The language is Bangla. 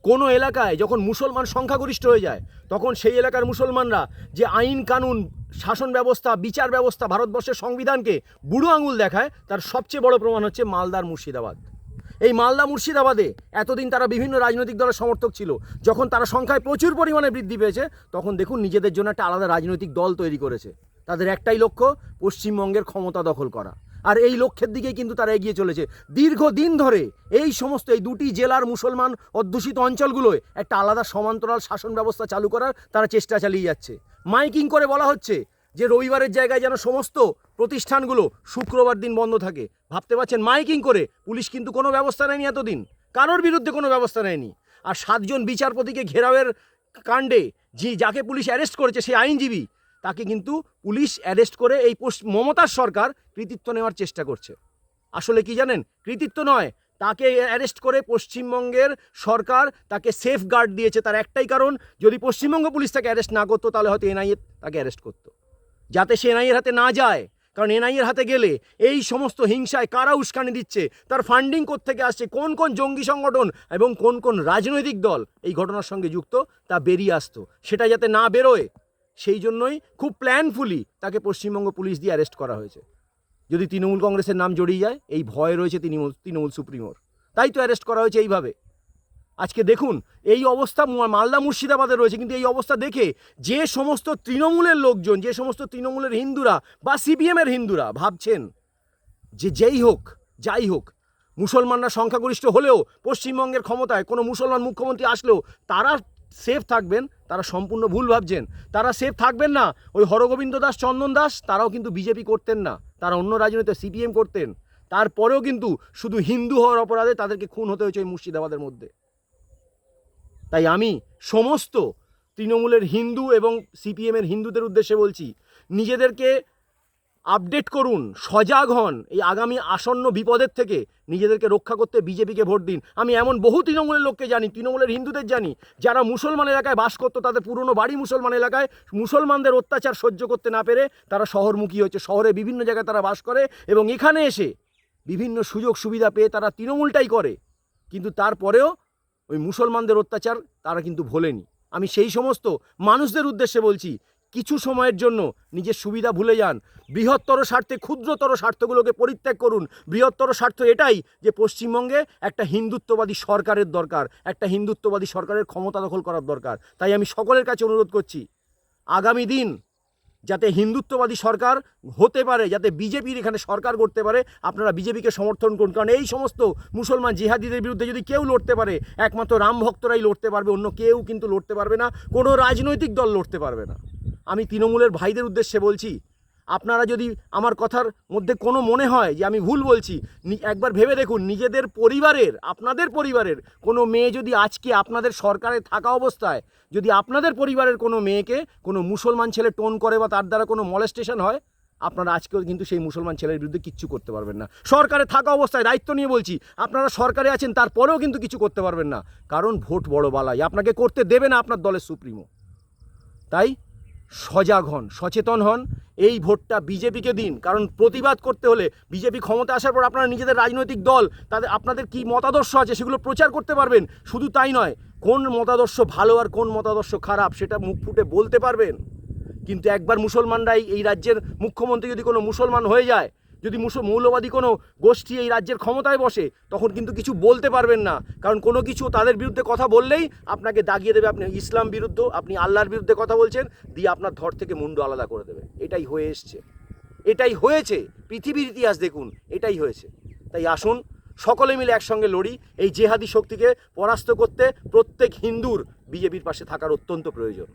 কোনো এলাকায় যখন মুসলমান সংখ্যাগরিষ্ঠ হয়ে যায় তখন সেই এলাকার মুসলমানরা যে আইন কানুন, শাসন ব্যবস্থা, বিচার ব্যবস্থা, ভারতবর্ষের সংবিধানকে বুড়ো আঙুল দেখায়, তার সবচেয়ে বড় প্রমাণ হচ্ছে মালদার মুর্শিদাবাদ। এই মালদা মুর্শিদাবাদে এতদিন তারা বিভিন্ন রাজনৈতিক দলের সমর্থক ছিল, যখন তারা সংখ্যায় প্রচুর পরিমাণে বৃদ্ধি পেয়েছে তখন দেখুন নিজেদের জন্য একটা আলাদা রাজনৈতিক দল তৈরি করেছে। তাদের একটাই লক্ষ্য, পশ্চিমবঙ্গের ক্ষমতা দখল করা। আর এই লক্ষ্যের দিকেই কিন্তু তারা এগিয়ে চলেছে। দীর্ঘদিন ধরে এই সমস্ত এই দুটি জেলার মুসলমান অধ্যুষিত অঞ্চলগুলোয় একটা আলাদা সমান্তরাল শাসন ব্যবস্থা চালু করার তারা চেষ্টা চালিয়ে যাচ্ছে। মাইকিং করে বলা হচ্ছে যে রবিবারের জায়গায় যেন সমস্ত প্রতিষ্ঠানগুলো শুক্রবার দিন বন্ধ থাকে। ভাবতে পারছেন, মাইকিং করে। পুলিশ কিন্তু কোনো ব্যবস্থা নেয়নি এতদিন, কারোর বিরুদ্ধে কোনো ব্যবস্থা নেয়নি। আর 7 জন বিচারপতিকে ঘেরাওয়ের কাণ্ডে যাকে পুলিশ অ্যারেস্ট করেছে সেই আইনজীবী, তাকে কিন্তু পুলিশ অ্যারেস্ট করে এই মমতার সরকার কৃতিত্ব নেওয়ার চেষ্টা করছে। আসলে কি জানেন, কৃতিত্ব নয়, তাকে অ্যারেস্ট করে পশ্চিমবঙ্গের সরকার তাকে সেফ গার্ড দিয়েছে। তার একটাই কারণ, যদি পশ্চিমবঙ্গ পুলিশ তাকে অ্যারেস্ট না করতো তাহলে হয়তো এনআইএ তাকে অ্যারেস্ট করতো, যাতে সে এনআইএর হাতে না যায়। কারণ এনআইএর হাতে গেলে এই সমস্ত হিংসায় কারা উস্কানি দিচ্ছে, তার ফান্ডিং কোত্থেকে আসছে, কোন কোন জঙ্গি সংগঠন এবং কোন কোন রাজনৈতিক দল এই ঘটনার সঙ্গে যুক্ত, তা বেরিয়ে আসতো। সেটা যাতে না বেরোয় সেই জন্যই খুব প্ল্যানফুলি তাকে পশ্চিমবঙ্গ পুলিশ দিয়ে অ্যারেস্ট করা হয়েছে। যদি তৃণমূল কংগ্রেসের নাম জড়িয়ে যায়, এই ভয় রয়েছে তৃণমূল সুপ্রিমোর, তাই তো অ্যারেস্ট করা হয়েছে এইভাবে। আজকে দেখুন এই অবস্থা মালদা মুর্শিদাবাদে রয়েছে। কিন্তু এই অবস্থা দেখে যে সমস্ত তৃণমূলের লোকজন, যে সমস্ত তৃণমূলের হিন্দুরা বা সিপিএমের হিন্দুরা ভাবছেন যে যাই হোক মুসলমানরা সংখ্যাগরিষ্ঠ হলেও পশ্চিমবঙ্গের ক্ষমতায় কোনো মুসলমান মুখ্যমন্ত্রী আসলেও তারা সেফ থাকবেন, তারা সম্পূর্ণ ভুল ভাবছেন। তারা সেফ থাকবেন না। ওই হরগোবিন্দ দাস, চন্দন দাস, তারাও কিন্তু বিজেপি করতেন না, তারা অন্য রাজনৈতিক সিপিএম করতেন। তারপরেও কিন্তু শুধু হিন্দু হওয়ার অপরাধে তাদেরকে খুন হতে হয়েছে ওই মুর্শিদাবাদের মধ্যে। তাই আমি সমস্ত তৃণমূলের হিন্দু এবং সিপিএমের হিন্দুদের উদ্দেশ্যে বলছি, নিজেদেরকে আপডেট করুন, সজাগ হন। এই আগামী আসন্ন বিপদের থেকে নিজেদেরকে রক্ষা করতে বিজেপিকে ভোট দিন। আমি এমন বহু তৃণমূলের লোককে জানি, তৃণমূলের হিন্দুদের জানি, যারা মুসলমান এলাকায় বাস করতো, তাদের পুরনো বাড়ি মুসলমান এলাকায়, মুসলমানদের অত্যাচার সহ্য করতে না পেরে তারা শহরমুখী হচ্ছে। শহরে বিভিন্ন জায়গায় তারা বাস করে এবং এখানে এসে বিভিন্ন সুযোগ সুবিধা পেয়ে তারা তৃণমূলটাই করে। কিন্তু তারপরেও ওই মুসলমানদের অত্যাচার তারা কিন্তু ভোলেনি। আমি সেই সমস্ত মানুষদের উদ্দেশ্যে বলছি, কিছু সময়ের জন্য নিজের সুবিধা ভুলে যান। বৃহত্তর স্বার্থে ক্ষুদ্রতর স্বার্থগুলোকে পরিত্যাগ করুন। বৃহত্তর স্বার্থ এটাই যে পশ্চিমবঙ্গে একটা হিন্দুত্ববাদী সরকারের দরকার, একটা হিন্দুত্ববাদী সরকারের ক্ষমতা দখল করার দরকার। তাই আমি সকলের কাছে অনুরোধ করছি, আগামী দিন যাতে হিন্দুত্ববাদী সরকার হতে পারে, যাতে বিজেপির এখানে সরকার করতে পারে, আপনারা বিজেপিকে সমর্থন করুন। কারণ এই সমস্ত মুসলমান জিহাদিদের বিরুদ্ধে যদি কেউ লড়তে পারে, একমাত্র রাম ভক্তরাই লড়তে পারবে, অন্য কেউ কিন্তু লড়তে পারবে না, কোনো রাজনৈতিক দল লড়তে পারবে না। আমি তৃণমূলের ভাইদের উদ্দেশ্যে বলছি, আপনারা যদি আমার কথার মধ্যে কোনো মনে হয় যে আমি ভুল বলছি, একবার ভেবে দেখুন, নিজেদের পরিবারের, আপনাদের পরিবারের কোনো মেয়ে যদি আজকে আপনাদের সরকারে থাকা অবস্থায় যদি আপনাদের পরিবারের কোনো মেয়েকে কোনো মুসলমান ছেলে টোন করে বা তার দ্বারা কোনো মলেস্টেশন হয়, আপনারা আজকেও কিন্তু সেই মুসলমান ছেলের বিরুদ্ধে কিচ্ছু করতে পারবেন না। সরকারে থাকা অবস্থায়, দায়িত্ব নিয়ে বলছি, আপনারা সরকারে আছেন, তারপরেও কিন্তু কিছু করতে পারবেন না। কারণ ভোট বড় বালাই, আপনাকে করতে দেবে না আপনার দলের সুপ্রিমো। তাই সজাগ হন, সচেতন হন, এই ভোটটা বিজেপিকে দিন। কারণ প্রতিবাদ করতে হলে বিজেপি ক্ষমতা আসার পর আপনারা নিজেদের রাজনৈতিক দল, তাদের আপনাদের কী মতাদর্শ আছে সেগুলো প্রচার করতে পারবেন। শুধু তাই নয়, কোন মতাদর্শ ভালো আর কোন মতাদর্শ খারাপ সেটা মুখ ফুটে বলতে পারবেন। কিন্তু একবার মুসলমানরাই এই রাজ্যের মুখ্যমন্ত্রী যদি কোনো মুসলমান হয়ে যায়, যদি মৌলবাদী কোনো গোষ্ঠী এই রাজ্যের ক্ষমতায় বসে, তখন কিন্তু কিছু বলতে পারবেন না। কারণ কোনো কিছু তাদের বিরুদ্ধে কথা বললেই আপনাকে দাগিয়ে দেবে, আপনি ইসলাম বিরুদ্ধ, আপনি আল্লাহর বিরুদ্ধে কথা বলছেন, দিয়ে আপনার ধর থেকে মুন্ডু আলাদা করে দেবে। এটাই হয়ে এসছে, এটাই হয়েছে, পৃথিবীর ইতিহাস দেখুন, এটাই হয়েছে। তাই আসুন সকলে মিলে একসঙ্গে লড়ি। এই জেহাদি শক্তিকে পরাস্ত করতে প্রত্যেক হিন্দুর বিজেপির পাশে থাকার অত্যন্ত প্রয়োজন।